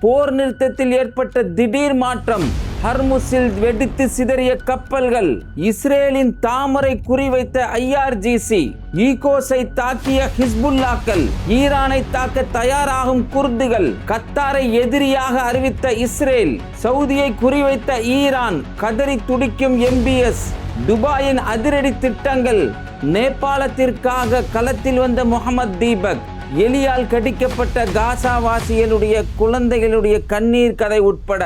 போர் நிறுத்தத்தில் ஏற்பட்ட திடீர் மாற்றம், ஹர்முஸில் வெடித்து சிதறிய கப்பல்கள், இஸ்ரேலின் தாமரை குறிவைத்த IRGC, ஈகோஸை தாக்கிய ஹிஸ்புல்லாக்கள், ஈரானை தாக்க தயாராகும் குர்துகள், கத்தாரை எதிரியாக அறிவித்த இஸ்ரேல், சவுதியை குறிவைத்த ஈரான், கதறி துடிக்கும் MBS, துபாயின் அதிரடி திட்டங்கள், நேபாளத்திற்காக களத்தில் வந்த முகமது தீபக், எலியால் கடிக்கப்பட்ட காசாவாசிகளுடைய குழந்தைகளுடைய கண்ணீர் கதை உட்பட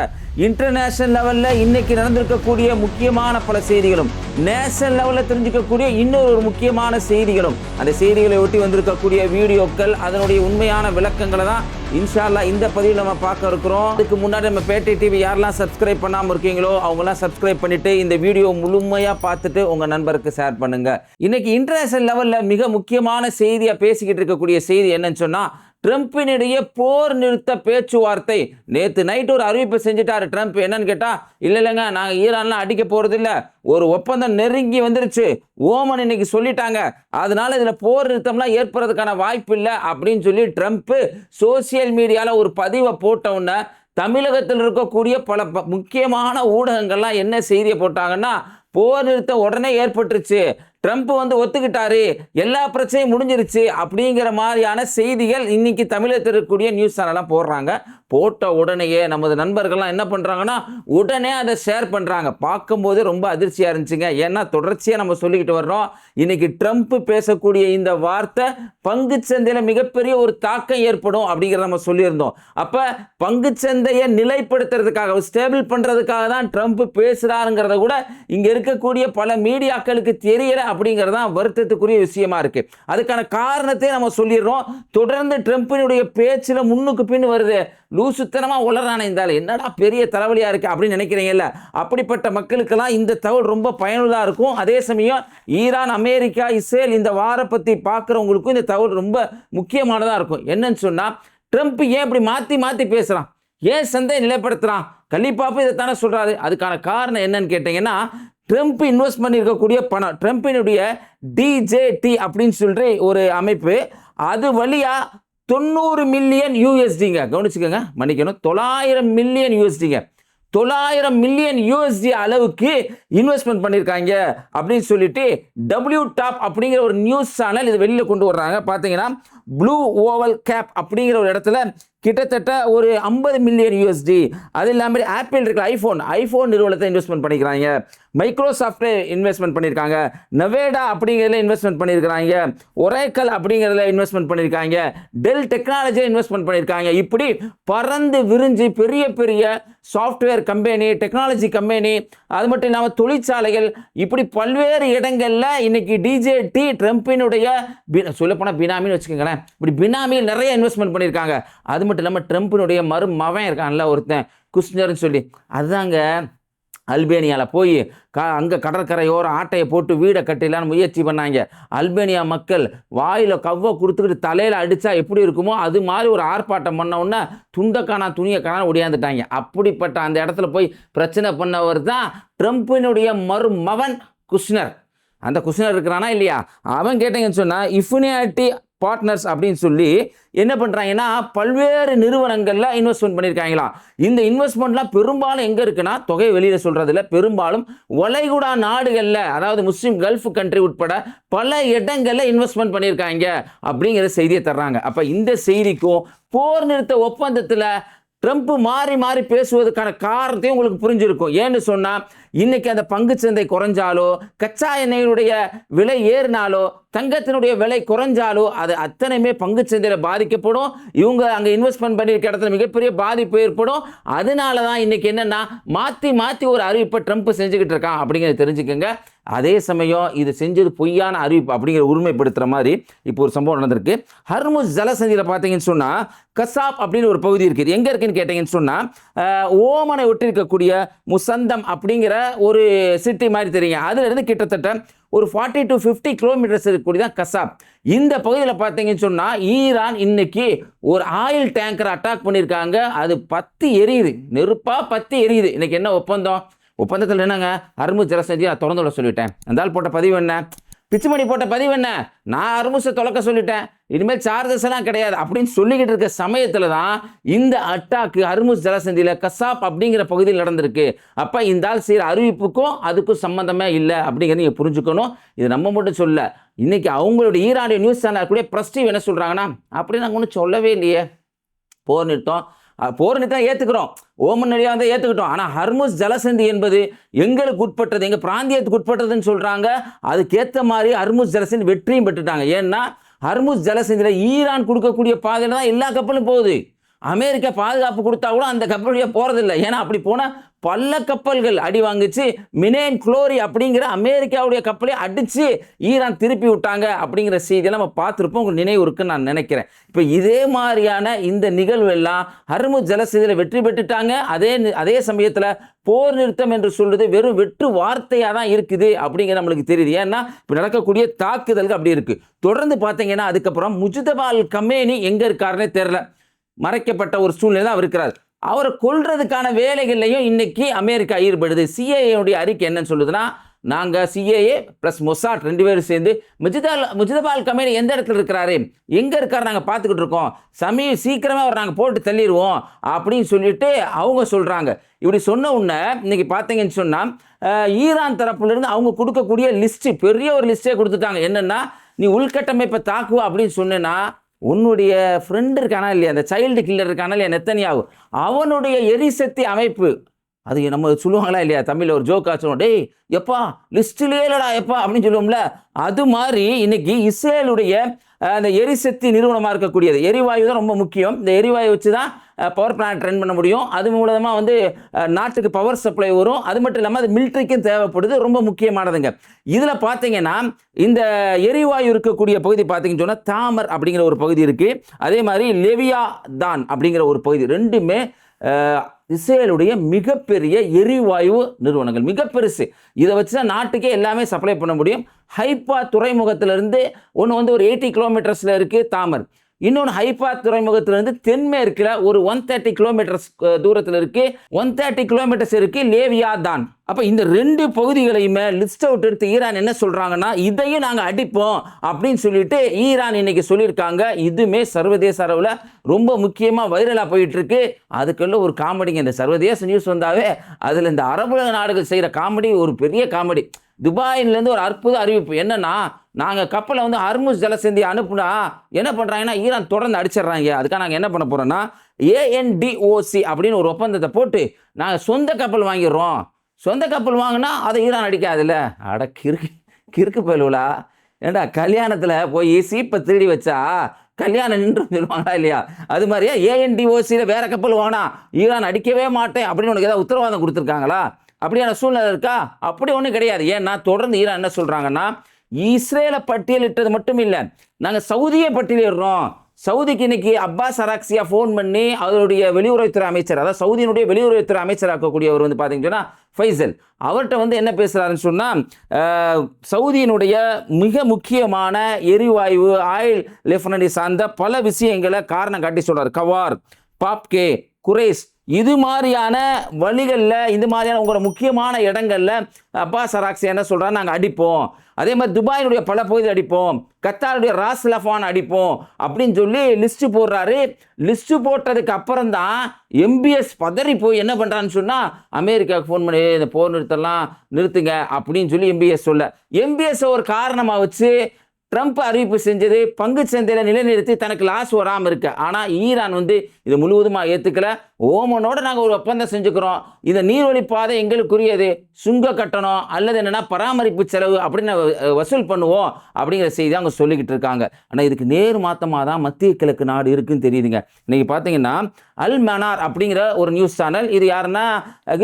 இன்டர்நேஷனல் லெவலில் இன்னைக்கு நடந்திருக்கக்கூடிய முக்கியமான பல செய்திகளும், நேஷனல் லெவலில் தெரிஞ்சுக்கக்கூடிய இன்னொரு முக்கியமான செய்திகளும், அந்த செய்திகளை ஒட்டி வந்திருக்கக்கூடிய வீடியோக்கள், அதனுடைய உண்மையான விளக்கங்களை தான் இன்ஷா அல்லாஹ் இந்த பதிவில் நம்ம பார்க்க இருக்கிறோம். அதுக்கு முன்னாடி நம்ம பேட்டை டிவி யாரெல்லாம் சப்ஸ்கிரைப் பண்ணாமல் இருக்கீங்களோ அவங்களாம் சப்ஸ்கிரைப் பண்ணிட்டு இந்த வீடியோ முழுமையாக பார்த்துட்டு உங்கள் நண்பருக்கு ஷேர் பண்ணுங்க. இன்னைக்கு இன்டர்நேஷனல் லெவலில் மிக முக்கியமான செய்தியாக பேசிக்கிட்டு இருக்கக்கூடிய செய்தி என்னன்னு சொன்னால், ட்ரம்பினுடைய போர் நிறுத்த பேச்சுவார்த்தை. நேற்று நைட் ஒரு அறிவிப்பை செஞ்சுட்டாரு ட்ரம்ப். என்னன்னு கேட்டால், இல்லைங்க நாங்கள் ஈரான்லாம் அடிக்க போகிறது இல்லை, ஒரு ஒப்பந்தம் நெருங்கி வந்துருச்சு, ஓமன் இன்னைக்கு சொல்லிட்டாங்க, அதனால இதில் போர் நிறுத்தம்லாம் ஏற்படுறதுக்கான வாய்ப்பு இல்லை அப்படின்னு சொல்லி ட்ரம்ப் சோசியல் மீடியாவில் ஒரு பதிவை போட்டவுடனே தமிழகத்தில் இருக்கக்கூடிய பல முக்கியமான ஊடகங்கள்லாம் என்ன செய்தியை போட்டாங்கன்னா, போர் நிறுத்தம் உடனே ஏற்பட்டுருச்சு, ட்ரம்ப் ஒத்துக்கிட்டாரு, எல்லா பிரச்சனையும் முடிஞ்சிருச்சு அப்படிங்கிற மாதிரியான செய்திகள் இன்னைக்கு தமிழகத்தில் இருக்கக்கூடிய நியூஸ் சேனல்லாம் போடுறாங்க. போட்ட உடனேயே நமது நண்பர்கள்லாம் என்ன பண்ணுறாங்கன்னா உடனே அதை ஷேர் பண்ணுறாங்க. பார்க்கும்போது ரொம்ப அதிர்ச்சியாக இருந்துச்சுங்க. ஏன்னா தொடர்ச்சியாக நம்ம சொல்லிக்கிட்டு வர்றோம், இன்னைக்கு ட்ரம்ப் பேசக்கூடிய இந்த வார்த்தை பங்குச்சந்தையில் மிகப்பெரிய ஒரு தாக்கம் ஏற்படும் அப்படிங்கிறத நம்ம சொல்லியிருந்தோம். அப்போ பங்குச்சந்தையை நிலைப்படுத்துறதுக்காக, ஸ்டேபிள் பண்ணுறதுக்காக தான் ட்ரம்ப் பேசுகிறாருங்கிறத கூட இங்கே இருக்கக்கூடிய பல மீடியாக்களுக்கு தெரியல அப்படிங்கிறதான் வருத்தத்துக்குரிய விஷயமா இருக்கு. அதுக்கான காரணத்தை நம்ம சொல்லிடுறோம். தொடர்ந்து ட்ரம்பினுடைய பேச்சுல முன்னுக்கு பின் வருது, லூசுத்தனமா உளறான இருந்தாலும் என்னடா பெரிய தலைவலியா இருக்கு அப்படின்னு நினைக்கிறீங்கல்ல, அப்படிப்பட்ட மக்களுக்கெல்லாம் இந்த தகவல் ரொம்ப பயனுள்ளதா இருக்கும். அதே சமயம் ஈரான், அமெரிக்கா, இஸ்ரேல் இந்த வாரம் பத்தி பார்க்குறவங்களுக்கும் இந்த தகவல் ரொம்ப முக்கியமானதா இருக்கும். என்னன்னு சொன்னா, ட்ரம்ப் ஏன் இப்படி மாத்தி மாத்தி பேசுறான், ஏன் சந்தையை நிலைப்படுத்துறான், கலிப்பாப்பு இதைத்தானே சொல்றாரு. அதுக்கான காரணம் என்னன்னு கேட்டீங்கன்னா, ட்ரம்ப் இன்வெஸ்ட் பண்ணியிருக்கக்கூடிய பணம், ட்ரம்பினுடைய DJT அப்படின்னு சொல்ற ஒரு அமைப்பு, அது வழியா 90 மில்லியன் USDங்க, கவனிச்சுக்கோங்க, மன்னிக்கணும், 900 மில்லியன் USDங்க, 900 மில்லியன் USD அளவுக்கு இன்வெஸ்ட்மெண்ட் பண்ணியிருக்காங்க அப்படின்னு சொல்லிட்டு WTOP அப்படிங்கிற ஒரு நியூஸ் சேனல் இது வெளியில் கொண்டு வர்றாங்க. பார்த்தீங்கன்னா ப்ளூ ஓவல் கேப் அப்படிங்கிற ஒரு இடத்துல கிட்டத்தட்ட ஒரு 50 மில்லியன் USD, அது இல்லாமல் ஆப்பிள் இருக்கிற ஐஃபோன் நிறுவனத்தை இன்வெஸ்ட்மெண்ட் பண்ணிக்கிறாங்க, மைக்ரோசாஃப்ட் இன்வெஸ்ட்மெண்ட் பண்ணியிருக்காங்க, நவேடா அப்படிங்கிறதுல இன்வெஸ்ட்மெண்ட் பண்ணியிருக்காங்க, ஒரேக்கல் அப்படிங்கிறதுல இன்வெஸ்ட்மெண்ட் பண்ணியிருக்காங்க, டெல் டெக்னாலஜியில் இன்வெஸ்ட்மெண்ட் பண்ணியிருக்காங்க. இப்படி பறந்து விரிஞ்சு பெரிய பெரிய சாஃப்ட்வேர் கம்பெனி, டெக்னாலஜி கம்பெனி, அது மட்டும் இல்லாமல் தொழிற்சாலைகள், இப்படி பல்வேறு இடங்களில் இன்னைக்கு DJT ட்ரம்பினுடைய சொல்லப்போனால் பினாமின்னு வச்சுக்கோங்களேன், இப்படி பினாமியில் நிறைய இன்வெஸ்ட்மெண்ட் பண்ணியிருக்காங்க. அது மட்டும் இல்லாமல் ட்ரம்பினுடைய மருமகன் இருக்கான்ல ஒருத்தன், குஷ்னர்னு சொல்லி, அதுதாங்க அல்பேனியாவில் போய் அங்கே கடற்கரையோர ஆட்டையை போட்டு வீடை கட்டிடலான்னு முயற்சி பண்ணாங்க. அல்பேனியா மக்கள் வாயில் கவ்வை கொடுத்துக்கிட்டு தலையில் அடித்தா எப்படி இருக்குமோ அது மாதிரி ஒரு ஆர்ப்பாட்டம் பண்ண உடனே துண்டக்கானா துணியை காணான்னு ஒடியாந்துட்டாங்க. அப்படிப்பட்ட அந்த இடத்துல போய் பிரச்சனை பண்ணவர் தான் ட்ரம்பினுடைய மருமகன் குஷ்னர். அந்த குஷ்னர் இருக்கிறானா இல்லையா, அவன் கேட்டீங்கன்னு சொன்னால் இஃபினிட்டி பார்ட்னர்ஸ் அப்படின்னு சொல்லி என்ன பண்ணுறாங்கன்னா பல்வேறு நிறுவனங்களில் இன்வெஸ்ட்மெண்ட் பண்ணியிருக்காங்களாம். இந்த இன்வெஸ்ட்மெண்ட்லாம் பெரும்பாலும் எங்கே இருக்குன்னா, தொகை வெளியில் சொல்கிறதில்ல, பெரும்பாலும் வளைகுடா நாடுகளில், அதாவது முஸ்லீம் கல்ஃப் கண்ட்ரி உட்பட பல இடங்களில் இன்வெஸ்ட்மெண்ட் பண்ணியிருக்காங்க அப்படிங்கிற செய்தியை தர்றாங்க. அப்போ இந்த செய்திக்கும் போர் நிறுத்த ஒப்பந்தத்தில் ட்ரம்ப் மாறி மாறி பேசுவதற்கான காரணத்தையும் உங்களுக்கு புரிஞ்சிருக்கும். ஏன்னு சொன்னால், இன்னைக்கு அந்த பங்குச்சந்தை குறைஞ்சாலோ, கச்சா எண்ணெயினுடைய விலை ஏறினாலோ, தங்கத்தினுடைய விலை குறைஞ்சாலோ, அது அத்தனையுமே பங்குச்சந்தையில் பாதிக்கப்படும். இவங்க அங்கே இன்வெஸ்ட்மெண்ட் பண்ணியிருக்க இடத்துல மிகப்பெரிய பாதிப்பு ஏற்படும். அதனால தான் இன்னைக்கு என்னன்னா மாற்றி மாற்றி ஒரு அறிவிப்பை ட்ரம்ப் செஞ்சுக்கிட்டு இருக்கான் அப்படிங்கிறத தெரிஞ்சுக்கோங்க. அதே சமயம் இது செஞ்சது பொய்யான அறிவிப்பு அப்படிங்கிற உரிமைப்படுத்துகிற மாதிரி இப்போ ஒரு சம்பவம் நடந்திருக்கு. ஹர்முஸ் ஜலசந்தியில் பார்த்தீங்கன்னு சொன்னால் கசாப் அப்படின்னு ஒரு பகுதி இருக்குது. எங்கே இருக்குன்னு கேட்டீங்கன்னு சொன்னால், ஓமனை ஒட்டி இருக்கக்கூடிய முசந்தம் அப்படிங்கிற ஒரு சிட்டி மாதிரி தெரியுங்க. அதுலேருந்து கிட்டத்தட்ட ஒரு 40 to 50 கிலோமீட்டர்ஸ் இருக்கக்கூடிய தான் கசாப். இந்த பகுதியில் பார்த்தீங்கன்னு சொன்னால் ஈரான் இன்னைக்கு ஒரு ஆயில் டேங்கரை அட்டாக் பண்ணியிருக்காங்க. அது பற்றி எரியுது, நெருப்பாக பற்றி எரியுது. இன்னைக்கு என்ன ஒப்பந்தத்தில் என்னங்க, ஹர்முஸ் ஜலசந்தியை திறந்து விட சொல்லிட்டேன். அந்த ஆள் போட்ட பதிவு என்ன, பிச்சுமணி போட்ட பதிவு என்ன, நான் ஹர்முஸை தொலைக்க சொல்லிட்டேன், இனிமேல் சார்ஜஸ் எல்லாம் கிடையாது அப்படின்னு சொல்லிக்கிட்டு இருக்க சமயத்தில் தான் இந்த அட்டாக்கு ஹர்முஸ் ஜலசந்தியில் கசாப் அப்படிங்கிற பகுதியில் நடந்திருக்கு. அப்போ இந்த ஆள் செய்கிற அறிவிப்புக்கும் அதுக்கும் சம்மந்தமே இல்லை அப்படிங்கிறத நீங்கள் புரிஞ்சுக்கணும். இது நம்ம மட்டும் சொல்ல, இன்னைக்கு அவங்களுடைய ஈரானிய நியூஸ் சேனல் கூட பிரஸ்டிவ் என்ன சொல்கிறாங்கன்னா, அப்படி நாங்கள் ஒன்றும் சொல்லவே இல்லையே, போர் நிறுத்தம் ஏற்றுக்கிறோம், ஓமன் நதியாக வந்து ஏற்றுக்கிட்டோம், ஆனால் ஹர்முஸ் ஜலசந்தி என்பது எங்களுக்கு உட்பட்டது, எங்கள் பிராந்தியத்துக்கு உட்பட்டதுன்னு சொல்கிறாங்க. அதுக்கேற்ற மாதிரி ஹர்முஸ் ஜலசந்தி வெற்றியும் பெற்றுட்டாங்க. ஏன்னா ஹர்முஸ் ஜலசந்தியில் ஈரான் கொடுக்கக்கூடிய பாதையில் தான் எல்லா கப்பலும் போகுது. அமெரிக்கா பாதுகாப்பு கொடுத்தா கூட அந்த கப்பல் போகிறதில்லை. ஏன்னா அப்படி போனால் பல கப்பல்கள் அடி வாங்கிச்சு. மினேன் குளோரி அப்படிங்கிற அமெரிக்காவுடைய கப்பலை அடித்து ஈரான் திருப்பி விட்டாங்க அப்படிங்கிற செய்தியெல்லாம் நம்ம பார்த்துருப்போம். உங்களுக்கு நினைவு இருக்குன்னு நான் நினைக்கிறேன். இப்போ இதே மாதிரியான இந்த நிகழ்வு எல்லாம் ஹர்முஸ் ஜலசந்தியில் வெற்றி பெற்றுட்டாங்க. அதே சமயத்தில் போர் நிறுத்தம் என்று சொல்றது வெறும் வெற்று வார்த்தையாக தான் இருக்குது அப்படிங்கிற நம்மளுக்கு தெரியுது. ஏன்னா இப்போ நடக்கக்கூடிய தாக்குதல்கள் அப்படி இருக்குது. தொடர்ந்து பார்த்தீங்கன்னா அதுக்கப்புறம் முஜ்தபா அல் கமேனி எங்கே இருக்காருன்னே தெரில, மறைக்கப்பட்ட ஒரு சூழ்நிலை தான் அவர் இருக்கிறார். அவரை கொல்றதுக்கான வேலைகள்லையும் இன்னைக்கு அமெரிக்கா ஈடுபடுது. சிஏஏடைய அறிக்கை என்னன்னு சொல்லுதுன்னா, நாங்கள் சிஏஏ ப்ளஸ் மொசாட் 2 பேரும் சேர்ந்து முஜ்தபா அல் கமேனி எந்த இடத்துல இருக்கிறாரு, எங்கே இருக்காரு நாங்கள் பார்த்துக்கிட்டு இருக்கோம், சீக்கிரமாக அவர் நாங்கள் போட்டு தள்ளிடுவோம் அப்படின்னு சொல்லிட்டு அவங்க சொல்கிறாங்க. இப்படி சொன்ன உடனே இன்னைக்கு பார்த்தீங்கன்னு சொன்னால் ஈரான் தரப்புலேருந்து அவங்க கொடுக்கக்கூடிய லிஸ்ட்டு பெரிய ஒரு லிஸ்ட்டே கொடுத்துட்டாங்க. என்னென்னா, நீ உள்கட்டமைப்பை தாக்குவா அப்படின்னு சொன்னேன்னா, உன்னுடைய ஃப்ரெண்டு இருக்கானா இல்லையா, அந்த சைல்டு கில்லர் இருக்கானா இல்லையா நெத்தனியாகு, அவனுடைய எரிசக்தி அமைப்பு, அது நம்ம சொல்லுவாங்களா இல்லையா தமிழில் ஒரு ஜோக்கா சொல்லுவோம், டேய் எப்பா லிஸ்ட்டிலே இல்லடா எப்பா அப்படின்னு சொல்லுவோம்ல, அது மாதிரி இன்னைக்கு இஸ்ரேலுடைய அந்த எரிசக்தி நிறுவனமாக இருக்கக்கூடியது எரிவாயு தான் ரொம்ப முக்கியம். இந்த எரிவாயு வச்சு தான் பவர் பிளான்ட் ரன் பண்ண முடியும். அது மூலமாக வந்து நாட்டுக்கு பவர் சப்ளை வரும். அது மட்டும் இல்லாமல் அது மிலிட்ரிக்கும் தேவைப்படுது, ரொம்ப முக்கியமானதுங்க. இதில் பார்த்தீங்கன்னா இந்த எரிவாயு இருக்கக்கூடிய பகுதி பார்த்தீங்கன்னு சொன்னால் தாமர் அப்படிங்கிற ஒரு பகுதி இருக்குது. அதே மாதிரி லெவியா தான் அப்படிங்கிற ஒரு பகுதி, ரெண்டுமே இஸ்ரேலுடைய மிகப்பெரிய எரிவாயு நிறுவனங்கள், மிக பெருசு. இதை வச்சு தான் நாட்டுக்கே எல்லாமே சப்ளை பண்ண முடியும். ஹைப்பா துறைமுகத்திலிருந்து ஒன்று வந்து ஒரு 80 கிலோமீட்டர்ஸில் இருக்குது தாமர், இன்னொன்று ஹைப்பா துறைமுகத்திலிருந்து தென்மேற்கில் ஒரு 130 கிலோமீட்டர்ஸ் தூரத்தில் இருக்குது, 130 கிலோமீட்டர்ஸ் இருக்குது லேவியா தான். அப்போ இந்த 2 பகுதிகளையுமே லிஸ்ட் அவுட் எடுத்து ஈரான் என்ன சொல்கிறாங்கன்னா, இதையும் நாங்கள் அடிப்போம் அப்படின்னு சொல்லிட்டு ஈரான் இன்னைக்கு சொல்லியிருக்காங்க. இதுவுமே சர்வதேச அளவில் ரொம்ப முக்கியமாக வைரலாக போயிட்டு இருக்கு. அதுக்குள்ள ஒரு காமெடிங்க, இந்த சர்வதேச நியூஸ் வந்தாவே அதில் இந்த அரபு நாடுகள் செய்கிற காமெடி ஒரு பெரிய காமெடி. துபாயிலேருந்து ஒரு அற்புத அறிவிப்பு என்னன்னா, நாங்கள் கப்பலை வந்து ஹர்முஸ் ஜலசந்தி அனுப்புனா என்ன பண்ணுறாங்கன்னா ஈரான் தொடர்ந்து அடிச்சிடுறாங்க. அதுக்காக நாங்கள் என்ன பண்ண போகிறோன்னா ANDOC அப்படின்னு ஒரு ஒப்பந்தத்தை போட்டு நாங்கள் சொந்த கப்பல் வாங்கிடுறோம். சொந்த கப்பல் வாங்கினா அதை ஈரான் அடிக்காதுல்ல. அட கிறுக்கு பயிலுவலா, ஏண்டா கல்யாணத்தில் போய் சீப்பை திருடி வச்சா கல்யாணம் நின்று சொல்லுவாங்களா இல்லையா, அது மாதிரியா ANDOCயில் வேற கப்பல் வாங்கினா ஈரான் அடிக்கவே மாட்டேன் அப்படின்னு உனக்கு ஏதாவது உத்தரவாதம் கொடுத்துருக்காங்களா? அப்படியான சூழ்நிலை இருக்கா? அப்படி ஒன்றும் கிடையாது. ஏன்னா தொடர்ந்து ஈரான் என்ன சொல்கிறாங்கன்னா, இஸ்ரேலை பட்டியலிட்டது மட்டும் இல்லை, நாங்கள் சவுதியை பட்டியலிடுறோம். சவுதிக்கு இன்னைக்கு அப்பாஸ் அராக்சியா ஃபோன் பண்ணி அவருடைய வெளியுறவுத்துறை அமைச்சர், அதாவது சவுதியினுடைய வெளியுறவுத்துறை அமைச்சராக்கக்கூடியவர் வந்து பார்த்தீங்கன்னா ஃபைசல், அவர்கிட்ட வந்து என்ன பேசுகிறாருன்னு சொன்னால், சவுதியினுடைய மிக முக்கியமான எரிவாயு ஆயில் ரெஃபைனரி சார்ந்த பல விஷயங்களை காரணம் காட்டி சொல்கிறார். கவார், பாப்கே, குரேஸ், இது மாதிரியான வழிகளில், இந்த மாதிரியான உங்களோட முக்கியமான இடங்களில் அப்பாஸ் அராக்சி என்ன சொல்கிறார், நாங்கள் அடிப்போம். அதே மாதிரி துபாயினுடைய பல பகுதியில் அடிப்போம், கத்தாருடைய ராஸ் லஃபான் அடிப்போம் அப்படின்னு சொல்லி லிஸ்ட்டு போடுறாரு. லிஸ்ட்டு போட்டதுக்கு அப்புறம் தான் MBS பதறி போய் என்ன பண்ணுறான்னு சொன்னால், அமெரிக்காவுக்கு ஃபோன் பண்ணி இந்த போர் நிறுத்துங்க அப்படின்னு சொல்லி MBS சொல்ல, MBS ஒரு காரணமாக வச்சு ட்ரம்ப் அறிவிப்பு செஞ்சது பங்கு சந்தையில் நிலைநிறுத்தி தனக்கு லாஸ் வராமல் இருக்கு. ஆனால் ஈரான் வந்து இதை முழுவதுமாக ஏற்றுக்கல. ஓமனோட நாங்கள் ஒரு ஒப்பந்தம் செஞ்சுக்கிறோம், இந்த நீர்வழி பாதை எங்களுக்குரியது, சுங்க கட்டணம் அல்லது என்னென்னா பராமரிப்பு செலவு அப்படின்னு வசூல் பண்ணுவோம் அப்படிங்கிற செய்தி அவங்க சொல்லிக்கிட்டு இருக்காங்க. ஆனால் இதுக்கு நேர் மாற்றமாக தான் மத்திய கிழக்கு நாடு இருக்குன்னு தெரியுதுங்க. இன்றைக்கி பார்த்தீங்கன்னா அல் மனார் அப்படிங்கிற ஒரு நியூஸ் சேனல், இது யாருன்னா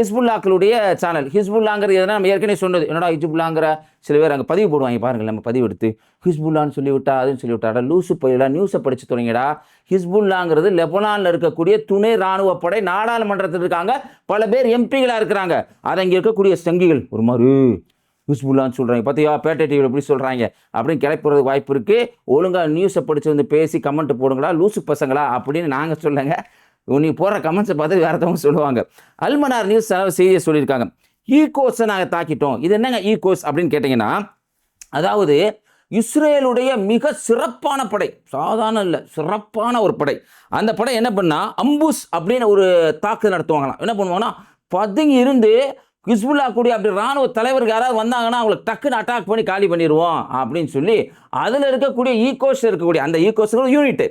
ஹிஸ்புல்லாக்களுடைய சேனல். ஹிஸ்புல்லாங்கிறது எதுனா நம்ம ஏற்கனவே சொன்னது, என்னடா ஹிஸ்புல்லாங்கிற சில பேர் அங்கே பதிவு போடுவாங்க பாருங்கள், நம்ம பதிவு எடுத்து ஹிஸ்புல்லான்னு சொல்லிவிட்டா அதுன்னு சொல்லிவிட்டாடா, லூசு போயிடா, நியூஸை படித்து தொடங்கிடா. ஹிஸ்புல்லாங்கிறது லெபனானில் இருக்கக்கூடிய துணை இராணுவ படை, நாடாளுமன்றத்தில் இருக்காங்க, பல பேர் எம்பிகளாக இருக்கிறாங்க. அதை இங்கே இருக்கக்கூடிய சங்கிகள் ஒரு மாதிரி ஹிஸ்புல்லான்னு சொல்கிறாங்க, பார்த்தியா பேட்டை டிவியில் எப்படி சொல்கிறாங்க அப்படின்னு கிளப்புறதுக்கு வாய்ப்பு இருக்குது. ஒழுங்காக நியூஸை படித்து வந்து பேசி கமெண்ட் போடுங்களா, லூசு பசங்களா அப்படின்னு நாங்கள் சொல்லுங்க. நீ போடுற கமெண்ட்ஸை பார்த்து வேறத்தவங்க சொல்லுவாங்க. அல்மனார் நியூஸ் செய்தியை சொல்லியிருக்காங்க, ஈகோஸை நாங்கள் தாக்கிட்டோம். இது என்னங்க ஈகோஸ் அப்படின்னு கேட்டிங்கன்னா, அதாவது இஸ்ரேலுடைய மிக சிறப்பான படை, சாதாரண இல்லை, சிறப்பான ஒரு படை. அந்த படை என்ன பண்ணா, அம்புஸ் அப்படின்னு ஒரு தாக்குதல் நடத்துவாங்களாம். என்ன பண்ணுவாங்கன்னா, பதுங்கி இருந்து ஹிஸ்புல்லா கூடிய அப்படி ராணுவ தலைவருக்கு யாராவது வந்தாங்கன்னா அவங்களுக்கு டக்குன்னு அட்டாக் பண்ணி காலி பண்ணிடுவோம் அப்படின்னு சொல்லி அதில் இருக்கக்கூடிய ஈகோஸ் இருக்கக்கூடிய அந்த ஈகோஸ் யூனிட்,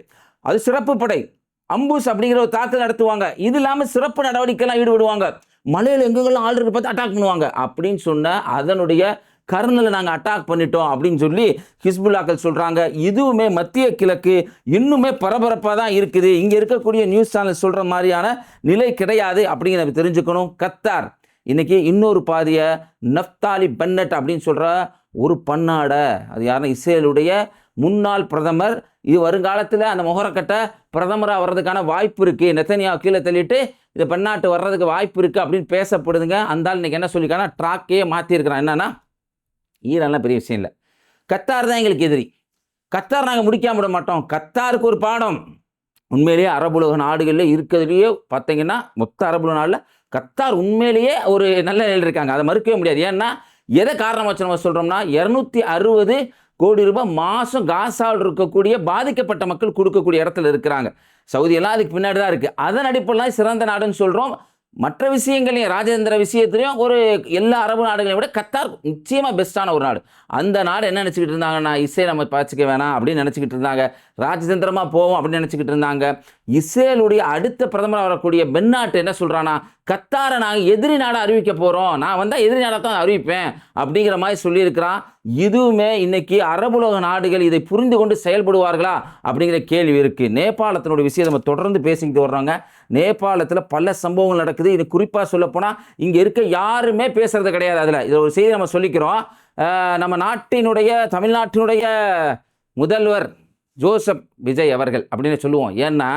அது சிறப்பு படை அம்புஸ் அப்படிங்கிற ஒரு தாக்குதல் நடத்துவாங்க. இது இல்லாமல் சிறப்பு நடவடிக்கைலாம் ஈடுபடுவாங்க. மலையில் எங்கெங்கெல்லாம் ஆல்ரெடி பார்த்து அட்டாக் பண்ணுவாங்க அப்படின்னு சொன்ன அதனுடைய கர்னலை நாங்கள் அட்டாக் பண்ணிட்டோம் அப்படின்னு சொல்லி ஹிஸ்புல்லாக்கள் சொல்கிறாங்க. இதுவுமே மத்திய கிழக்கு இன்னுமே பரபரப்பாக தான் இருக்குது. இங்கே இருக்கக்கூடிய நியூஸ் சேனல் சொல்கிற மாதிரியான நிலை கிடையாது அப்படிங்கிறத தெரிஞ்சுக்கணும். கத்தார் இன்னைக்கு இன்னொரு பாதியை நஃப்தாலி பென்னட் அப்படின்னு சொல்கிற ஒரு பன்னாடை, அது யாருன்னா இஸ்ரேலுடைய முன்னாள் பிரதமர், இது வருங்காலத்தில் அந்த முகரக்கட்டை பிரதமராக வர்றதுக்கான வாய்ப்பு இருக்குது, நெத்தனியா கீழே தள்ளிட்டு இது பன்னாட்டு வர்றதுக்கு வாய்ப்பு இருக்குது அப்படின்னு பேசப்படுதுங்க. அந்த ஆள் இன்னைக்கு என்ன சொல்லியிருக்காங்கன்னா ட்ராக்கே மாற்றிருக்கிறான். என்னன்னா, ஈரான்லாம் பெரிய விஷயம் இல்லை, கத்தார் தான் எங்களுக்கு எதிரி, கத்தார் நாங்கள் முடிக்காம விட மாட்டோம். கத்தாருக்கு ஒரு பாடம். உண்மையிலேயே அரபுலக நாடுகளில் இருக்கிறதுலையே பார்த்தீங்கன்னா மொத்த அரபுலக நாளில் கத்தார் உண்மையிலேயே ஒரு நல்ல நிலையில் இருக்காங்க, அதை மறுக்கவே முடியாது. ஏன்னா எதை காரணம் வச்சு நம்ம சொல்கிறோம்னா, 260 கோடி ரூபாய் மாதம் காசாவில் இருக்கக்கூடிய பாதிக்கப்பட்ட மக்கள் கொடுக்கக்கூடிய இடத்துல இருக்கிறாங்க. சவுதியெல்லாம் அதுக்கு பின்னாடி தான் இருக்குது. அதன் அடிப்படையில் சிறந்த நாடுன்னு சொல்கிறோம். மற்ற விஷயங்களையும் ராஜேந்திர விஷயத்துலையும் ஒரு எல்லா அரபு நாடுகளையும் விட கத்தார் நிச்சயமாக பெஸ்ட்டான ஒரு நாடு. அந்த நாடு என்ன நினச்சிக்கிட்டு இருந்தாங்கன்னா, இஸ்ரேல் நம்ம பார்த்துக்க வேணாம் அப்படின்னு நினச்சிக்கிட்டு இருந்தாங்க, ராஜதந்திரமாக போவோம் அப்படின்னு நினச்சிக்கிட்டு இருந்தாங்க. இஸ்ரேலுடைய அடுத்த பிரதமராக வரக்கூடிய பென்னாட் என்ன சொல்கிறான்னா, கத்தாரை நாங்கள் எதிரி நாடாக அறிவிக்க போகிறோம், நான் வந்தால் எதிரி நாடாக தான் அறிவிப்பேன் அப்படிங்கிற மாதிரி சொல்லியிருக்கிறான். இதுவுமே இன்னைக்கு அரபுலக நாடுகள் இதை புரிந்து கொண்டு செயல்படுவார்களா அப்படிங்கிற கேள்வி இருக்குது. நேபாளத்தினுடைய விஷயம் நம்ம தொடர்ந்து பேசிக்கிட்டு வர்றோங்க. நேபாளத்தில் பல சம்பவங்கள் நடக்குது. இது குறிப்பாக சொல்லப்போனால் இங்கே இருக்க யாருமே பேசுறது கிடையாது. அதில் இதில் ஒரு செய்தி நம்ம சொல்லிக்கிறோம். நம்ம நாட்டினுடைய தமிழ்நாட்டினுடைய முதல்வர் ஜோசப் விஜய் அவர்கள் அப்படின்னு சொல்லுவோம். ஏன்னா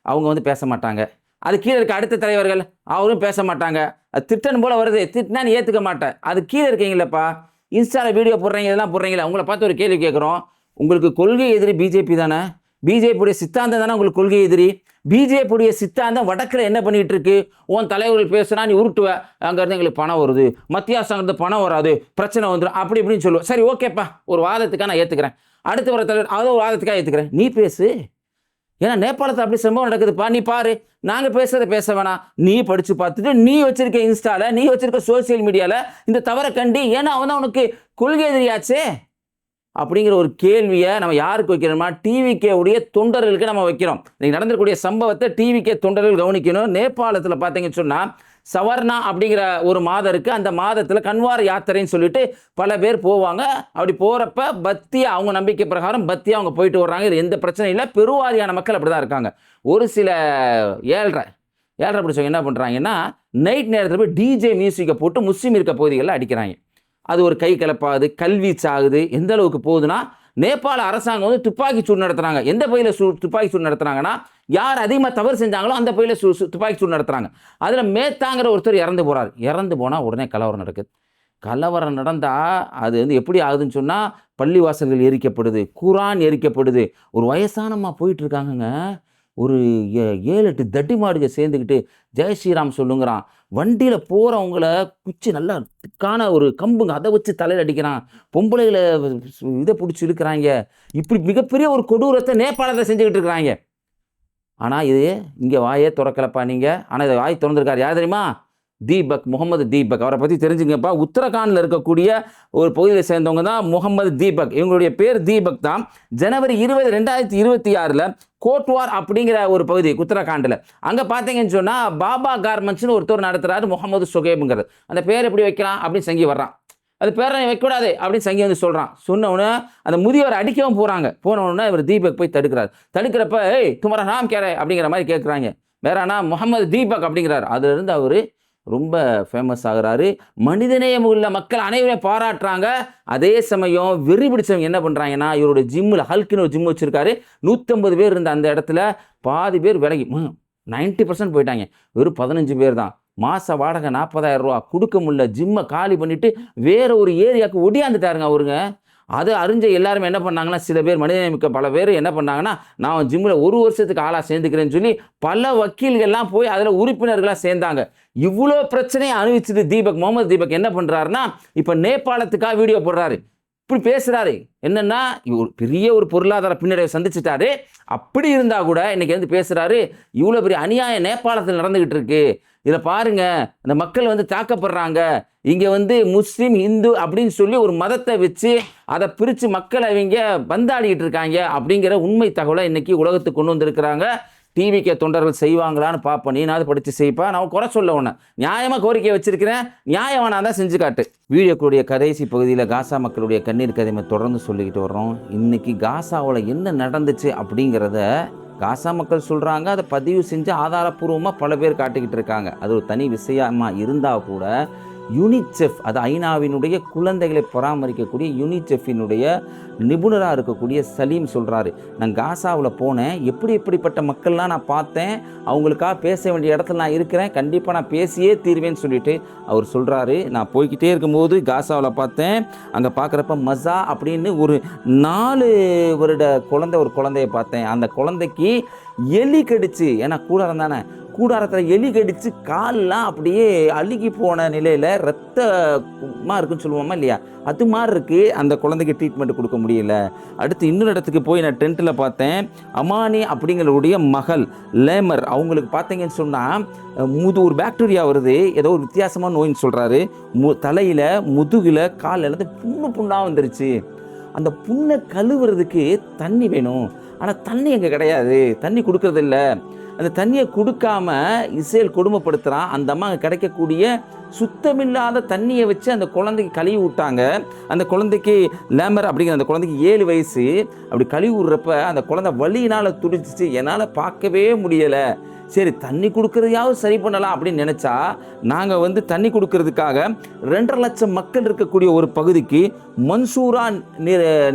அவங்க வந்து பேச மாட்டாங்க. அது கீழே இருக்க அடுத்த தலைவர்கள் அவரும் பேச மாட்டாங்க. அது திட்டன் போல் வருது, திட்டினா நீ ஏற்றுக்க மாட்டேன். அது கீழே இருக்கீங்களப்பா, இன்ஸ்டாவில் வீடியோ போடுறீங்க, இதெல்லாம் போடுறீங்களா, உங்களை பார்த்து ஒரு கேள்வி கேட்குறோம். உங்களுக்கு கொள்கை எதிரி பிஜேபி தானே, பிஜேபியுடைய சித்தாந்தம் தானே உங்களுக்கு கொள்கை எதிரி. பிஜேபியுடைய சித்தாந்தம் வடக்கில் என்ன பண்ணிகிட்டு இருக்கு, உன் தலைவர்கள் பேசுனா நீ உருட்டுவ, அங்கேருந்து எங்களுக்கு பணம் வருது, மத்திய அரசாங்கத்து பணம் வராது, பிரச்சனை வந்துடும் அப்படி இப்படின்னு சொல்லுவேன். சரி ஓகேப்பா, ஒரு வாதத்துக்காக நான் ஏற்றுக்கிறேன், அடுத்த வர தலைவர் அதை ஒரு வாதத்துக்காக ஏற்றுக்கிறேன், நீ பேசு. ஏன்னா நேபாளத்தில் அப்படி சம்பவம் நடக்குதுப்பா, நீ பாரு, நாங்கள் பேசுகிறத பேச வேணாம், நீ படித்து பார்த்துட்டு நீ வச்சிருக்க இன்ஸ்டாவில், நீ வச்சிருக்க சோசியல் மீடியாவில் இந்த தவறை கண்டி, ஏன்னா அவன் தான் உனக்கு கொள்கை எதிரியாச்சே அப்படிங்கிற ஒரு கேள்வியை நம்ம யாருக்கு வைக்கிறோம்னா, டிவிகே உடைய தொண்டர்களுக்கு நம்ம வைக்கிறோம். இன்னைக்கு நடந்திருக்கக்கூடிய சம்பவத்தை டிவிகே தொண்டர்கள் கவனிக்கணும். நேபாளத்தில் பார்த்தீங்கன்னு சொன்னால் சவர்ணா அப்படிங்கிற ஒரு மாதம் இருக்குது. அந்த மாதத்தில் கன்வார் யாத்திரைன்னு சொல்லிட்டு பல பேர் போவாங்க. அப்படி போகிறப்ப பக்தியாக அவங்க நம்பிக்கை பிரகாரம் பக்தியாக அவங்க போயிட்டு வர்றாங்க. இது எந்த பிரச்சனையும் இல்லை. பெருவாரியான மக்கள் அப்படி தான் இருக்காங்க. ஒரு சில ஏழரை பிடிச்சவங்க என்ன பண்ணுறாங்கன்னா, நைட் நேரத்தில் போய் டிஜே மியூசிக்கை போட்டு முஸ்லீம் இருக்க பகுதிகளில் அடிக்கிறாங்க. அது ஒரு கை கலப்பாகுது, கல்வீச்சு ஆகுது. எந்த அளவுக்கு போகுதுன்னா, நேபாள அரசாங்கம் வந்து துப்பாக்கி சூடு நடத்துகிறாங்க. எந்த பகுதியில் துப்பாக்கி சூடு நடத்துகிறாங்கன்னா, யார் அதிகமாக தவறு செஞ்சாங்களோ அந்த பகுதியில் துப்பாக்கி சூடு நடத்துகிறாங்க. அதில் மேத்தாங்கிற ஒருத்தர் இறந்து போகிறார். இறந்து போனால் உடனே கலவரம் நடக்குது. கலவரம் நடந்தால் அது வந்து எப்படி ஆகுதுன்னு சொன்னால், பள்ளிவாசல்கள் எரிக்கப்படுது, குரான் எரிக்கப்படுது. ஒரு வயசானம்மா போயிட்டுருக்காங்கங்க, ஒரு 7-8 தட்டி மாடுக சேர்ந்துக்கிட்டு ஜெய் ஸ்ரீராம் சொல்லுங்கிறான். வண்டியில் போகிறவங்கள குச்சி நல்லா திக்கான ஒரு கம்புங்க அதை வச்சு தலையில் அடிக்கிறான். பொம்பளைகளை இதை பிடிச்சி இழுக்கிறாங்க. இப்படி மிகப்பெரிய ஒரு கொடூரத்தை நேபாளத்தில் செஞ்சுக்கிட்டு இருக்கிறாங்க. ஆனால் இது இங்கே வாயே திறக்கலப்பா நீங்கள். ஆனால் இதை வாய் திறந்துருக்காரு யார் தெரியுமா? தீபக், முகமது தீபக். அவரை பற்றி தெரிஞ்சுங்கப்பா. உத்தரகாண்டில் இருக்கக்கூடிய ஒரு பகுதியில் சேர்ந்தவங்க தான் முகமது தீபக். இவங்களுடைய பேர் தீபக் தான். ஜனவரி 20, 2026 கோட்வார் அப்படிங்கிற ஒரு பகுதி உத்தரகாண்டில், அங்கே பார்த்தீங்கன்னு சொன்னால் பாபா கார்மெண்ட்ஸ்னு ஒருத்தர் நடத்துகிறாரு, முகமது சுகேபுங்கிறது. அந்த பேர் எப்படி வைக்கலாம் அப்படின்னு சங்கி வர்றான். அது பேரை வைக்கக்கூடாது அப்படின்னு சங்கி வந்து சொல்கிறான். சொன்னவுடனே அந்த முதியவர் அடிக்கவும் போகிறாங்க. போனவுடனே இவர் தீபக் போய் தடுக்கிறார். தடுக்கிறப்ப ஏய் துமரா நாம் கேரே அப்படிங்கிற மாதிரி கேட்குறாங்க. வேறனா முகமது தீபக் அப்படிங்கிறார். அதுலேருந்து அவர் ரொம்ப ஃபேமஸ் ஆகிறாரு. மனிதநேயம் உள்ள மக்கள் அனைவரையும் பாராட்டுறாங்க. அதே சமயம் வெறி பிடிச்சவங்க என்ன பண்ணுறாங்கன்னா, இவருடைய ஜிம்மில் ஹல்க்குன்னு ஒரு ஜிம் வச்சுருக்காரு. 150 பேர் இருந்த அந்த இடத்துல பாதி பேர் விலகி 90% போயிட்டாங்க. வெறும் 15 பேர் தான். மாத வாடகை 40,000 ரூபா கொடுக்க முடியல. ஜிம்மை காலி பண்ணிவிட்டு வேற ஒரு ஏரியாவுக்கு ஒடியாந்துட்டாருங்க அவருங்க. அதை அறிஞ்ச எல்லாருமே என்ன பண்ணாங்கன்னா, சில பேர் மனிதநேயமிக்க பல பேர் என்ன பண்ணாங்கன்னா, நான் ஜிம்மில் 1 வருஷத்துக்கு ஆளாக சேர்ந்துக்கிறேன்னு சொல்லி பல வக்கீல்கள்லாம் போய் அதில் உறுப்பினர்களாக சேர்ந்தாங்க. இவ்வளோ பிரச்சனையை அனுபவிச்சது தீபக், முகமது தீபக் என்ன பண்ணுறாருன்னா, இப்போ நேபாளத்துக்காக வீடியோ போடுறாரு. இப்படி பேசுகிறாரு. என்னென்னா ஒரு பெரிய ஒரு பொருளாதார பின்னடைவை சந்திச்சிட்டாரு. அப்படி இருந்தால் கூட இன்றைக்கி வந்து பேசுகிறாரு, இவ்வளோ பெரிய அநியாயம் நேபாளத்தில் நடந்துக்கிட்டு இருக்கு, இதில் பாருங்கள் இந்த மக்கள் வந்து தாக்கப்படுறாங்க, இங்கே வந்து முஸ்லீம் இந்து அப்படின்னு சொல்லி ஒரு மதத்தை வச்சு அதை பிரித்து மக்கள் அவங்க பந்தாடிக்கிட்டு இருக்காங்க அப்படிங்கிற உண்மை தகவலை இன்றைக்கி உலகத்துக்கு கொண்டு வந்திருக்கிறாங்க. டிவிக்கே தொண்டர்கள் செய்வாங்களான்னு பார்ப்போம். நீனாவது படித்து செய்ப்பா, நான் குறை சொல்ல ஒன்று நியாயமாக கோரிக்கையை வச்சிருக்கிறேன், நியாயமாக நான் தான் செஞ்சு காட்டு. வீடியோக்குடைய கடைசி பகுதியில் காசா மக்களுடைய கண்ணீர் கதைமை தொடர்ந்து சொல்லிக்கிட்டு வர்றோம். இன்றைக்கி காசாவில் என்ன நடந்துச்சு அப்படிங்கிறத காசா மக்கள் சொல்கிறாங்க. அதை பதிவு செஞ்சு ஆதாரப்பூர்வமாக பல பேர் காட்டிக்கிட்டு இருக்காங்க. அது ஒரு தனி விஷயமாக இருந்தால் கூட யூனிசெஃப், அது ஐநாவினுடைய குழந்தைகளை பராமரிக்கக்கூடிய யூனிசெஃபினுடைய நிபுணராக இருக்கக்கூடிய சலீம் சொல்கிறாரு, நான் காசாவில் போனேன், எப்படிப்பட்ட மக்கள்லாம் நான் பார்த்தேன், அவங்களுக்காக பேச வேண்டிய இடத்துல நான் இருக்கிறேன், கண்டிப்பாக நான் பேசியே தீர்வேன்னு சொல்லிட்டு அவர் சொல்கிறாரு. நான் போய்கிட்டே இருக்கும்போது காசாவில் பார்த்தேன், அங்கே பார்க்குறப்ப மஸா அப்படின்னு ஒரு 4 வருட ஒரு குழந்தைய பார்த்தேன். அந்த குழந்தைக்கு எலி கடிச்சு, ஏன்னா கூடாரம் தானே, கூடாரத்தில் எலி கடிச்சு கால்லாம் அப்படியே அழுகி போன நிலையில் ரத்தமாக இருக்குன்னு சொல்லுவோமா இல்லையா, அது மாதிரி இருக்குது. அந்த குழந்தைக்கு ட்ரீட்மெண்ட் கொடுக்க முடியல. அடுத்து இன்னொரு இடத்துக்கு போய் நான் டென்ட்டில் பார்த்தேன். அமானி அப்படிங்கிறவுடைய மகள் லேமர், அவங்களுக்கு பார்த்தீங்கன்னு சொன்னால் ஒரு பாக்டீரியா வருது, ஏதோ ஒரு வித்தியாசமான நோயின்னு சொல்கிறாரு. தலையில் முதுகில் கால் எல்லாத்தையும் புண்ணாக வந்துருச்சு. அந்த புண்ணை கழுவுறதுக்கு தண்ணி வேணும், ஆனால் தண்ணி அங்கே கிடையாது, தண்ணி கொடுக்கறதில்ல. அந்த தண்ணியை கொடுக்காம இஸ்ரேல் கொடுமைப்படுத்துகிறான். அந்த அம்மா அங்கே கிடைக்கக்கூடிய சுத்தமில்லாத தண்ணியை வச்சு அந்த குழந்தைக்கு கழுவி விட்டாங்க. அந்த குழந்தைக்கு லேமர் அப்படிங்கிற அந்த குழந்தைக்கு 7 வயசு. அப்படி கழுவி விட்றப்ப அந்த குழந்தை வலியினால் துடிச்சிச்சு, என்னால் பார்க்கவே முடியலை. சரி தண்ணி கொடுக்கறதையாவது சரி பண்ணலாம் அப்படின்னு நினச்சா, நாங்கள் வந்து தண்ணி கொடுக்கறதுக்காக 2.5 லட்சம் மக்கள் இருக்கக்கூடிய ஒரு பகுதிக்கு மன்சூரா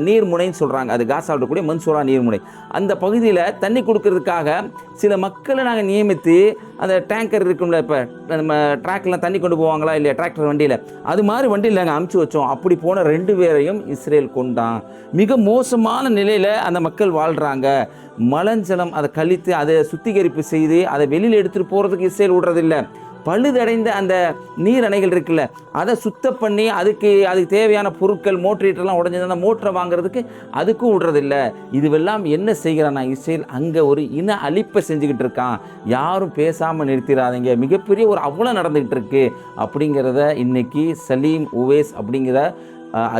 நீர்முனைன்னு சொல்கிறாங்க, அது காசாவில் இருக்கக்கூடிய மன்சூரா நீர்முனை, அந்த பகுதியில் தண்ணி கொடுக்கறதுக்காக சில மக்களை நாங்கள் நியமித்து, அந்த டேங்கர் இருக்கும்ல, இப்போ நம்ம ட்ராக்லாம் தண்ணி கொண்டு போவாங்களா இல்லையா டிராக்டர் வண்டியில், அது மாதிரி வண்டியில் நாங்கள் அமுச்சு வச்சோம். அப்படி போன 2 பேரையும் இஸ்ரேல் கொண்டான். மிக மோசமான நிலையில் அந்த மக்கள் வாழ்கிறாங்க. மலஞ்சலம் அதை கழித்து அதை சுத்திகரிப்பு செய்து அதை வெளியில் எடுத்துகிட்டு போகிறதுக்கு இஸ்ரேல் விடுறதில்லை. பழுதடைந்த அந்த நீர் அணைகள் இருக்குல்ல, அதை சுத்தம் பண்ணி அதுக்கு தேவையான பொருட்கள், மோட்டரீட்டர்லாம் உடஞ்சது, அந்த மோட்டரை வாங்குறதுக்கு அதுக்கும் விடுறதில்லை. இதுவெல்லாம் என்ன செய்கிறான்னா இஸ்ரேல் அங்கே ஒரு இன அழிப்பை செஞ்சுக்கிட்டு இருக்கான். யாரும் பேசாமல் நிறுத்திடாதீங்க, மிகப்பெரிய ஒரு அவ்வளோ நடந்துக்கிட்டு இருக்கு அப்படிங்கிறத இன்னைக்கு சலீம் உவேஸ் அப்படிங்கிற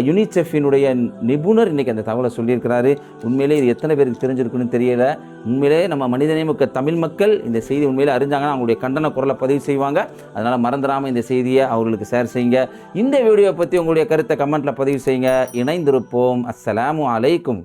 யூனிசெஃபினுடைய நிபுணர் இன்றைக்கி அந்த தகவலை சொல்லியிருக்கிறாரு. உண்மையிலே இது எத்தனை பேருக்கு தெரிஞ்சிருக்குன்னு தெரியல. உண்மையிலே நம்ம மனிதநேயமிக்க தமிழ் மக்கள் இந்த செய்தி உண்மையிலே அறிஞ்சாங்கன்னா அவங்களுடைய கண்டன குரலை பதிவு செய்வாங்க. அதனால் மறந்துடாமல் இந்த செய்தியை அவர்களுக்கு ஷேர் செய்யுங்க. இந்த வீடியோவை பற்றி உங்களுடைய கருத்தை கமெண்ட்டில் பதிவு செய்யுங்க. இணைந்திருப்போம். அஸ்ஸலாமு அலைக்கும்.